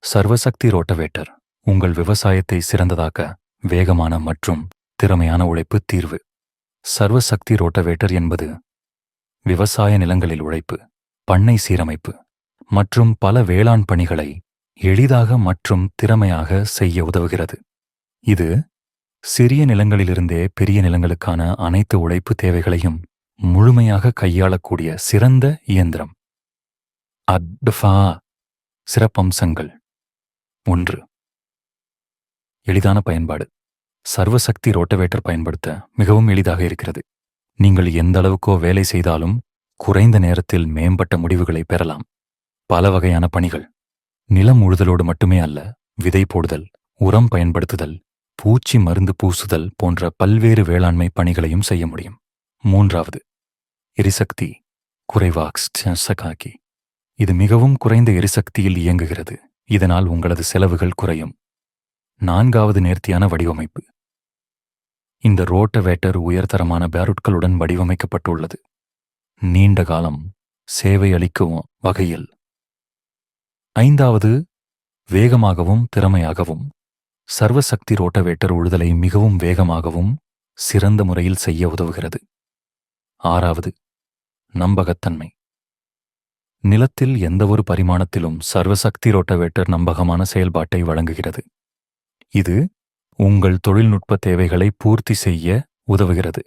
சர்வசக்தி rotavator உங்கள் விவசாயத்தை சிறந்ததாக்க வேகமான மற்றும் திறமையான உழைப்பு தீர்வு. சர்வசக்தி ரோட்டவேட்டர் என்பது விவசாய நிலங்களில் உழைப்பு, பண்ணை சீரமைப்பு மற்றும் பல வேளாண் பணிகளை எளிதாக மற்றும் திறமையாக செய்ய உதவுகிறது. இது சிறிய நிலங்களிலிருந்தே பெரிய நிலங்களுக்கான அனைத்து உழைப்பு தேவைகளையும் முழுமையாக கையாளக்கூடிய சிறந்த இயந்திரம். அட்ஃபா சிறப்பம்சங்கள். 1. எளிதான பயன்பாடு. சர்வசக்தி ரோட்டவேட்டர் பயன்படுத்த மிகவும் எளிதாக இருக்கிறது. நீங்கள் எந்த அளவுக்கோ வேலை செய்தாலும் குறைந்த நேரத்தில் மேம்பட்ட முடிவுகளை பெறலாம். பல வகையான பணிகள். நிலம் உழுதலோடு மட்டுமே அல்ல, விதை போடுதல், உரம் பயன்படுத்துதல், பூச்சி மருந்து பூசுதல் போன்ற பல்வேறு வேளாண்மை பணிகளையும் செய்ய முடியும். 3. எரிசக்தி குறைவாக்கி. இது மிகவும் குறைந்த எரிசக்தியில் இயங்குகிறது. இதனால் உங்களது செலவுகள் குறையும். 4. நேர்த்தியான வடிவமைப்பு. இந்த ரோட்டவேட்டர் உயர்தரமான பேருட்களுடன் வடிவமைக்கப்பட்டுள்ளது. நீண்ட காலம் சேவை அளிக்கும் வகையில். 5. வேகமாகவும் திறமையாகவும். சர்வசக்தி ரோட்டவேட்டர் உழுதலை மிகவும் வேகமாகவும் சிறந்த முறையில் செய்ய உதவுகிறது. 6. நம்பகத்தன்மை. நிலத்தில் எந்தவொரு பரிமாணத்திலும் சர்வசக்தி ரோட்டவேட்டர் நம்பகமான செயல்பாட்டை வழங்குகிறது. இது உங்கள் தொழில்நுட்ப தேவைகளை பூர்த்தி செய்ய உதவுகிறது.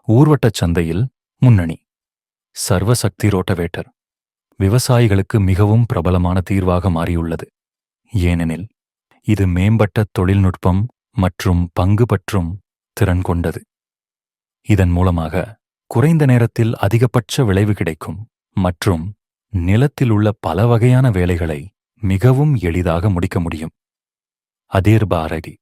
ஊர்வட்டச் சந்தையில் முன்னணி. சர்வசக்தி ரோட்டவேட்டர் விவசாயிகளுக்கு மிகவும் பிரபலமான தீர்வாக மாறியுள்ளது. ஏனெனில் இது மேம்பட்ட தொழில்நுட்பம் மற்றும் பங்கு பற்றும் திறன் கொண்டது. இதன் மூலமாக குறைந்த நேரத்தில் அதிகபட்ச விளைவு கிடைக்கும் மற்றும் நிலத்தில் உள்ள பல வகையான வேலைகளை மிகவும் எளிதாக முடிக்க முடியும். அதேர்பாரடி,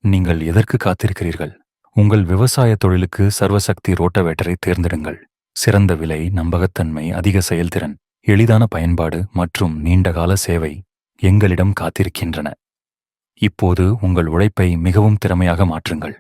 நீங்கள் எதற்கு காத்திருக்கிறீர்கள்? உங்கள் விவசாய தொழிலுக்கு சர்வசக்தி ரோட்டவேட்டரை தேர்ந்தெடுங்கள். சிறந்த விலை, நம்பகத்தன்மை, அதிக செயல்திறன், எளிதான பயன்பாடு மற்றும் நீண்டகால சேவை எங்களிடம் காத்திருக்கின்றன. இப்போது உங்கள் உழைப்பை மிகவும் திறமையாக மாற்றுங்கள்.